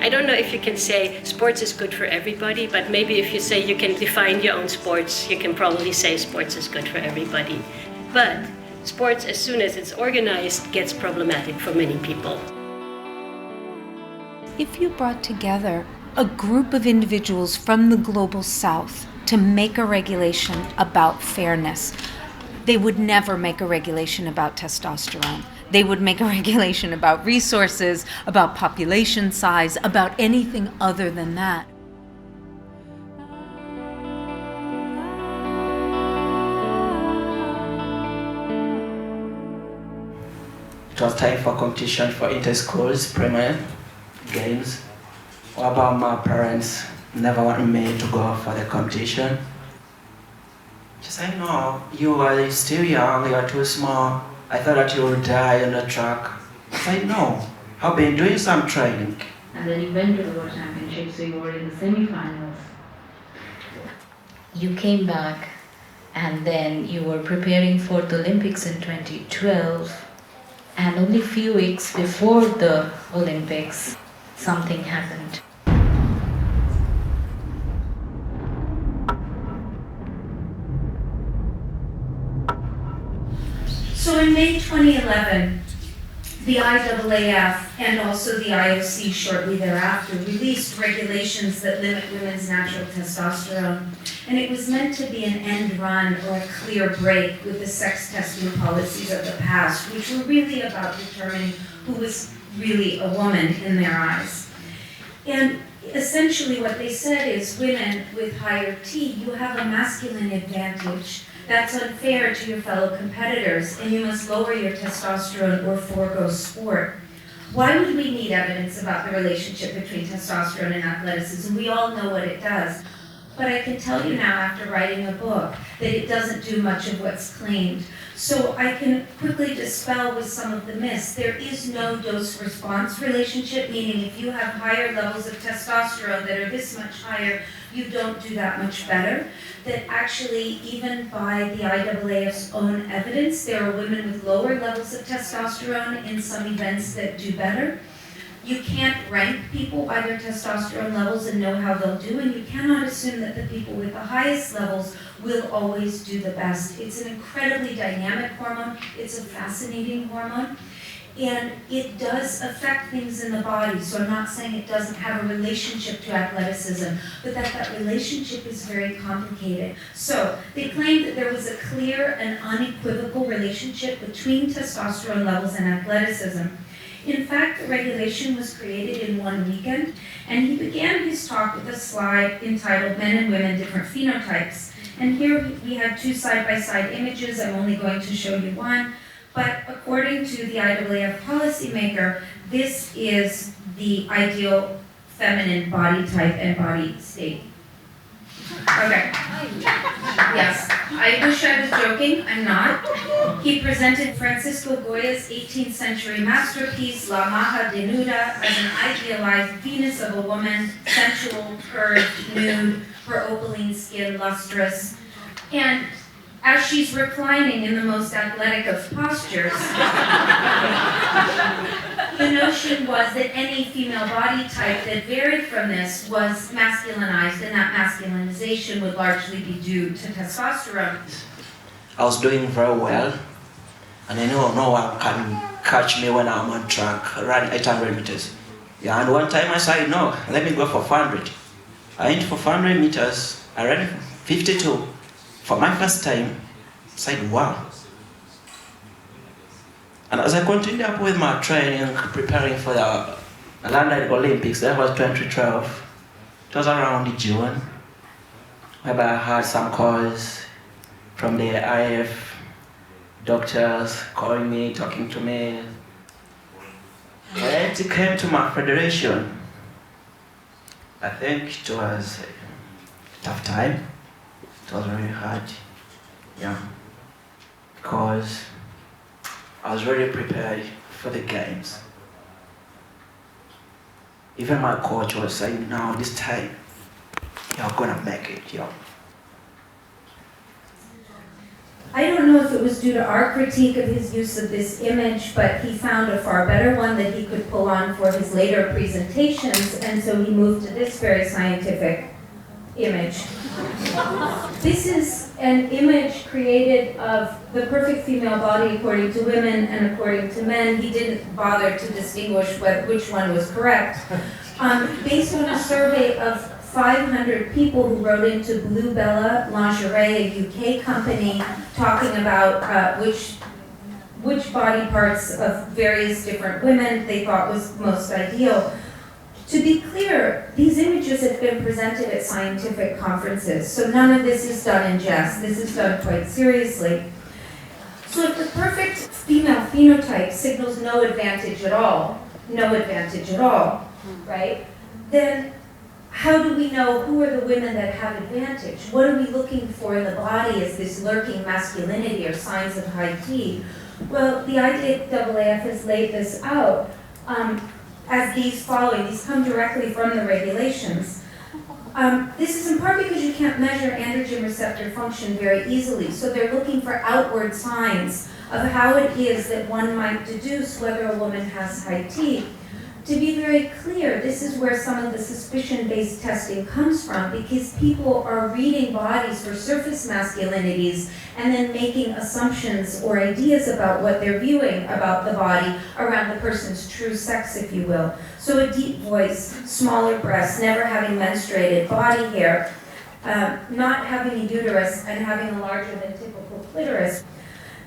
I don't know if you can say sports is good for everybody, but maybe if you say you can define your own sports, you can probably say sports is good for everybody. But sports, as soon as it's organized, gets problematic for many people. If you brought together a group of individuals from the global south to make a regulation about fairness, they would never make a regulation about testosterone. They would make a regulation about resources, about population size, about anything other than that. It was time for competition for inter-schools premier games. What about my parents never wanted me to go for the competition? She said, no, you are still young, you are too small. I thought that you would die on the track. I said, no, I've been doing some training. And then you went to the World Championship, so you were in the semi-finals. You came back, and then you were preparing for the Olympics in 2012. And only a few weeks before the Olympics, something happened. So in May 2011, the IAAF and also the IOC shortly thereafter released regulations that limit women's natural testosterone. And it was meant to be an end run or a clear break with the sex testing policies of the past, which were really about determining who was really a woman in their eyes. And essentially what they said is, women with higher T, you have a masculine advantage. That's unfair to your fellow competitors, and you must lower your testosterone or forego sport. Why would we need evidence about the relationship between testosterone and athleticism? We all know what it does. But I can tell you now, after writing a book, that it doesn't do much of what's claimed. So I can quickly dispel with some of the myths. There is no dose-response relationship, meaning if you have higher levels of testosterone that are this much higher, you don't do that much better. That actually, even by the IAAF's own evidence, there are women with lower levels of testosterone in some events that do better. You can't rank people by their testosterone levels and know how they'll do, and you cannot assume that the people with the highest levels will always do the best. It's an incredibly dynamic hormone. It's a fascinating hormone. And it does affect things in the body. So I'm not saying it doesn't have a relationship to athleticism, but that relationship is very complicated. So they claimed that there was a clear and unequivocal relationship between testosterone levels and athleticism. In fact, the regulation was created in one weekend, and he began his talk with a slide entitled Men and Women, Different Phenotypes. And here we have two side-by-side images. I'm only going to show you one. But according to the IAAF policymaker, this is the ideal feminine body type and body state. Okay. Yes, I wish I was joking, I'm not. He presented Francisco Goya's 18th century masterpiece, La Maja Desnuda, as an idealized Venus of a woman, sensual, curved, nude, her opaline skin lustrous. And as she's reclining in the most athletic of postures, the notion was that any female body type that varied from this was masculinized, and that masculinization would largely be due to testosterone. I was doing very well, and I know no one can catch me when I'm on track, running 800 meters. Yeah, and one time I said, no, let me go for 400. I went for 400 meters, I ran 52. For my first time, I said, wow. And as I continued up with my training, preparing for the London Olympics, that was 2012. It was around June, whereby I had some calls from the IF doctors calling me, talking to me. When it came to my federation, I think it was a tough time. It was very hard, yeah, because I was really prepared for the games. Even my coach was saying, no, this time, you're gonna make it, yo. I don't know if it was due to our critique of his use of this image, but he found a far better one that he could pull on for his later presentations, and so he moved to this very scientific image. This is an image created of the perfect female body according to women and according to men. He didn't bother to distinguish which one was correct. Based on a survey of 500 people who wrote into Blue Bella Lingerie, a UK company, talking about which body parts of various different women they thought was most ideal. To be clear, these images have been presented at scientific conferences, so none of this is done in jest. This is done quite seriously. So if the perfect female phenotype signals no advantage at all, right, then how do we know who are the women that have advantage? What are we looking for in the body as this lurking masculinity or signs of high T? Well, the IAAF has laid this out as these following. These come directly from the regulations. This is in part because you can't measure androgen receptor function very easily, so they're looking for outward signs of how it is that one might deduce whether a woman has high T. To be very clear, this is where some of the suspicion-based testing comes from, because people are reading bodies for surface masculinities and then making assumptions or ideas about what they're viewing about the body around the person's true sex, if you will. So a deep voice, smaller breasts, never having menstruated, body hair, not having a uterus, and having a larger than typical clitoris.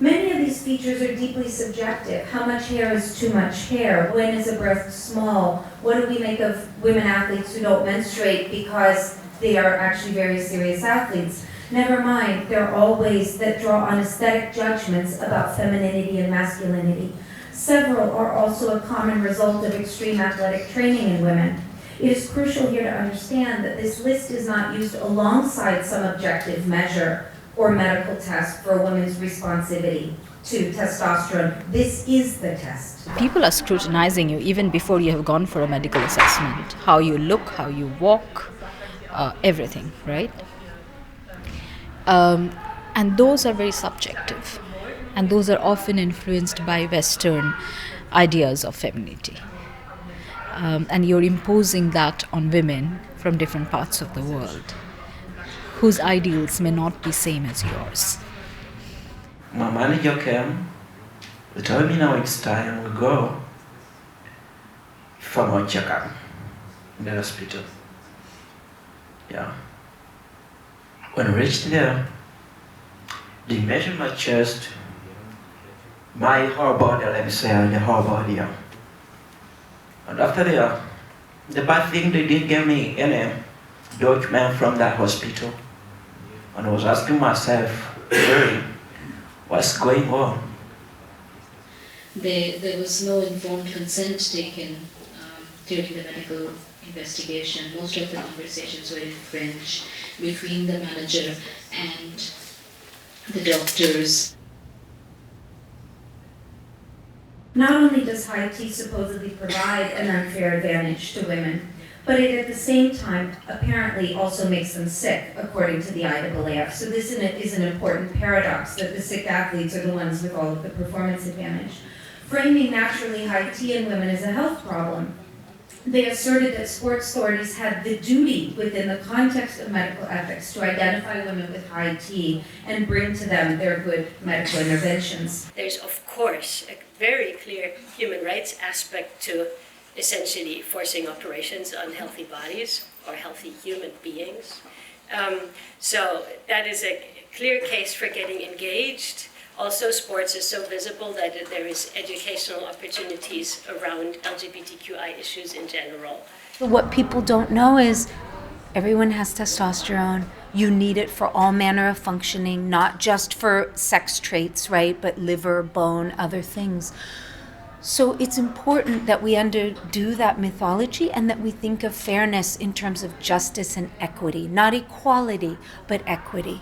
Many of these features are deeply subjective. How much hair is too much hair? When is a breast small? What do we make of women athletes who don't menstruate because they are actually very serious athletes? Never mind, there are all ways that draw on aesthetic judgments about femininity and masculinity. Several are also a common result of extreme athletic training in women. It is crucial here to understand that this list is not used alongside some objective measure or medical test for a woman's responsivity to testosterone. This is the test. People are scrutinizing you even before you have gone for a medical assessment. How you look, how you walk, everything, right? And those are very subjective. And those are often influenced by Western ideas of femininity. And you're imposing that on women from different parts of the world, whose ideals may not be same as yours. My manager came, he told me in a week's time we go for my checkup in the hospital. Yeah. When we reached there, they measured my chest, my whole body, let me say, the whole body. Yeah. And after that, the bad thing, they didn't give me any document from that hospital. And I was asking myself, really, what's going on? There was no informed consent taken during the medical investigation. Most of the conversations were in French between the manager and the doctors. Not only does high T supposedly provide an unfair advantage to women, but it at the same time apparently also makes them sick, according to the IAAF. So this is an important paradox, that the sick athletes are the ones with all of the performance advantage. Framing naturally high T in women as a health problem, they asserted that sports authorities had the duty within the context of medical ethics to identify women with high T and bring to them their good medical interventions. There's, of course, a very clear human rights aspect to essentially forcing operations on healthy bodies or healthy human beings. So that is a clear case for getting engaged. Also, sports is so visible that there is educational opportunities around LGBTQI issues in general. What people don't know is everyone has testosterone. You need it for all manner of functioning, not just for sex traits, right? But liver, bone, other things. So it's important that we undo that mythology and that we think of fairness in terms of justice and equity, not equality, but equity.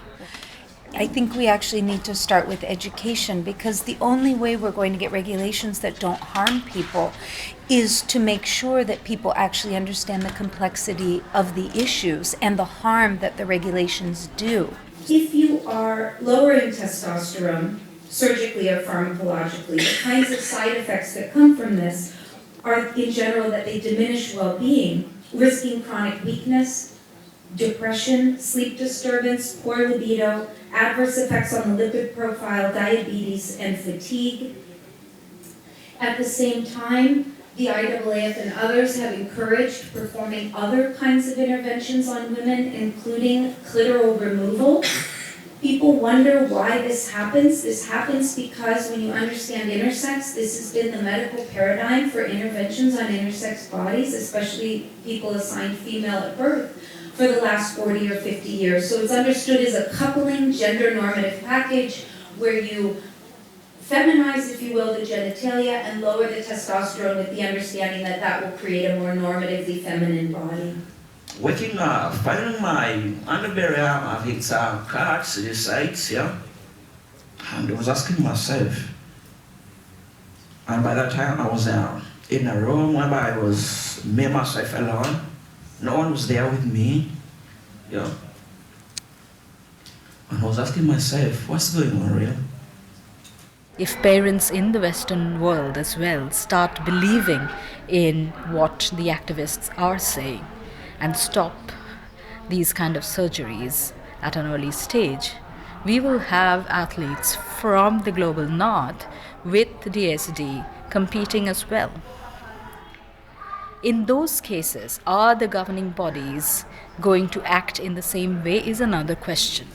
I think we actually need to start with education, because the only way we're going to get regulations that don't harm people is to make sure that people actually understand the complexity of the issues and the harm that the regulations do. If you are lowering testosterone, surgically or pharmacologically. The kinds of side effects that come from this are in general that they diminish well-being, risking chronic weakness, depression, sleep disturbance, poor libido, adverse effects on the lipid profile, diabetes, and fatigue. At the same time, the IAAF and others have encouraged performing other kinds of interventions on women, including clitoral removal. People wonder why this happens. This happens because when you understand intersex, this has been the medical paradigm for interventions on intersex bodies, especially people assigned female at birth, for the last 40 or 50 years. So it's understood as a coupling gender normative package where you feminize, if you will, the genitalia and lower the testosterone with the understanding that that will create a more normatively feminine body. Waking up, finding my underwear, having some cards, the sites, yeah. And I was asking myself, and by that time I was in a room whereby I was me, myself alone. No one was there with me, yeah. And I was asking myself, what's going on real? If parents in the Western world as well start believing in what the activists are saying and stop these kind of surgeries at an early stage, we will have athletes from the global north with DSD competing as well. In those cases, are the governing bodies going to act in the same way is another question.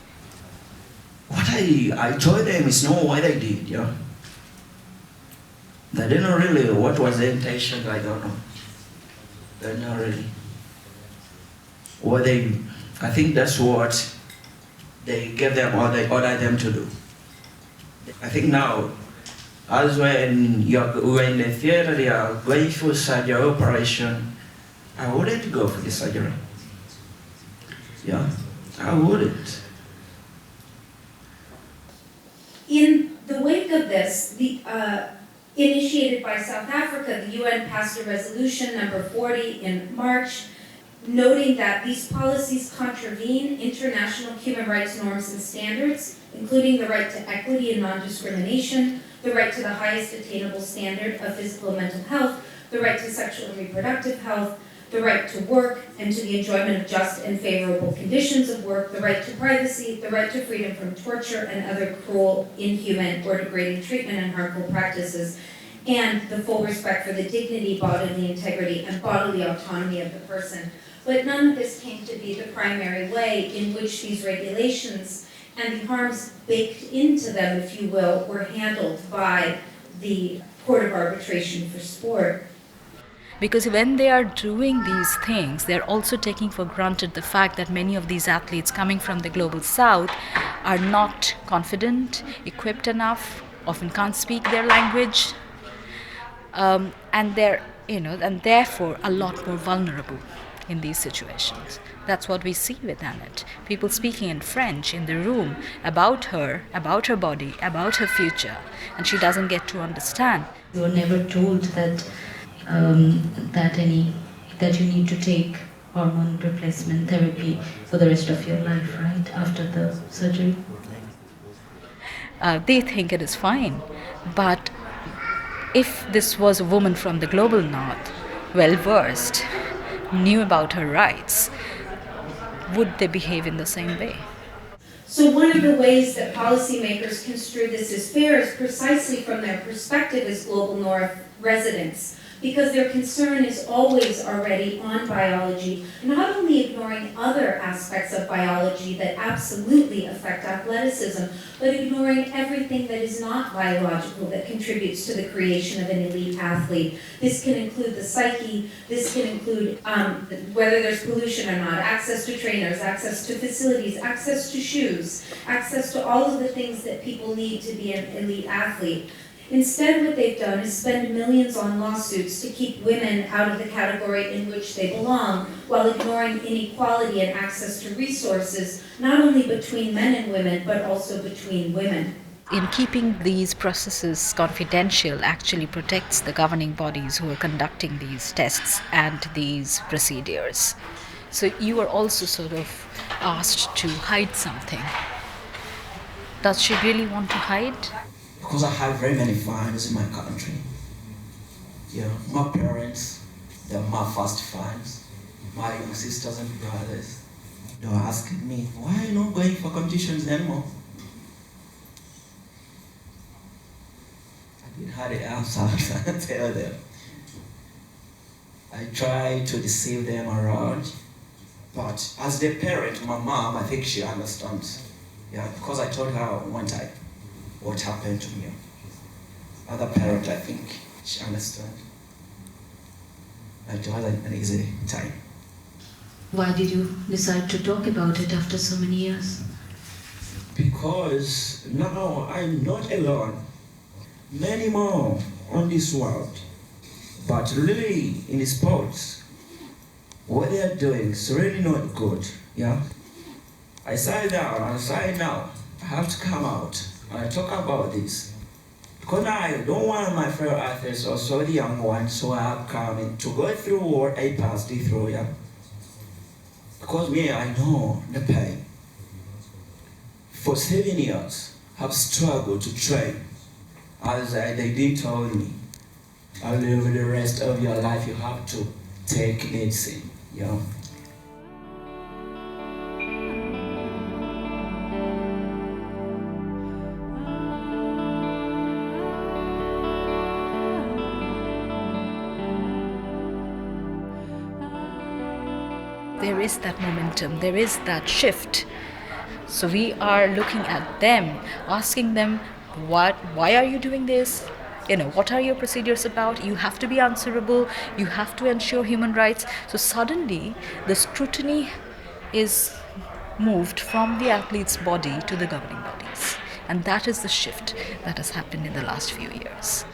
What I told them is not what I did, yeah. They didn't really, what was the intention, I don't know. They're not really. I think that's what they gave them, or they ordered them to do. I think now, as when we're in the theater, they are going through surgery operation, I wouldn't go for the surgery. Yeah, I wouldn't. In the wake of this, initiated by South Africa, the UN passed a resolution number 40 in March, noting that these policies contravene international human rights norms and standards, including the right to equity and non-discrimination, the right to the highest attainable standard of physical and mental health, the right to sexual and reproductive health, the right to work and to the enjoyment of just and favorable conditions of work, the right to privacy, the right to freedom from torture and other cruel, inhuman, or degrading treatment and harmful practices, and the full respect for the dignity, bodily integrity, and bodily autonomy of the person. But none of this came to be the primary way in which these regulations and the harms baked into them, if you will, were handled by the Court of Arbitration for Sport. Because when they are doing these things, they're also taking for granted the fact that many of these athletes coming from the global south are not confident, equipped enough, often can't speak their language, and therefore a lot more vulnerable in these situations. That's what we see with Annette. People speaking in French in the room about her body, about her future, and she doesn't get to understand. You were never told that that you need to take hormone replacement therapy for the rest of your life, right, after the surgery? They think it is fine, but if this was a woman from the global north, well versed, knew about her rights, would they behave in the same way? So one of the ways that policymakers construe this as fair is precisely from their perspective as global north residents, because their concern is always already on biology, not only ignoring other aspects of biology that absolutely affect athleticism, but ignoring everything that is not biological that contributes to the creation of an elite athlete. This can include the psyche, this can include whether there's pollution or not, access to trainers, access to facilities, access to shoes, access to all of the things that people need to be an elite athlete. Instead, what they've done is spend millions on lawsuits to keep women out of the category in which they belong, while ignoring inequality and access to resources, not only between men and women, but also between women. In keeping these processes confidential actually protects the governing bodies who are conducting these tests and these procedures. So you are also sort of asked to hide something. Does she really want to hide? because I have very many fans in my country. Yeah, my parents, they're my first fans. My young sisters and brothers, they were asking me, why are you not going for competitions anymore? I didn't have the answer to tell them. I tried to deceive them around, but as their parent, my mom, I think she understands. Yeah, because I told her one time what happened to me. Other parent, I think she understands. It wasn't an easy time. Why did you decide to talk about it after so many years? Because now I'm not alone. Many more on this world. But really, in sports, what they are doing is really not good. Yeah? I say down, I say now, I have to come out and I talk about this. Because I don't want my fellow athletes, also the young ones who are coming, to go through what I passed through. Yeah? Because me, I know the pain. For 7 years, I've struggled to train. As they did tell me, I'll live the rest of your life, you have to take medicine, you know. There is that momentum, there is that shift. So we are looking at them, asking them, why are you doing this? What are your procedures about? You have to be answerable, you have to ensure human rights. So suddenly the scrutiny is moved from the athlete's body to the governing bodies. And that is the shift that has happened in the last few years.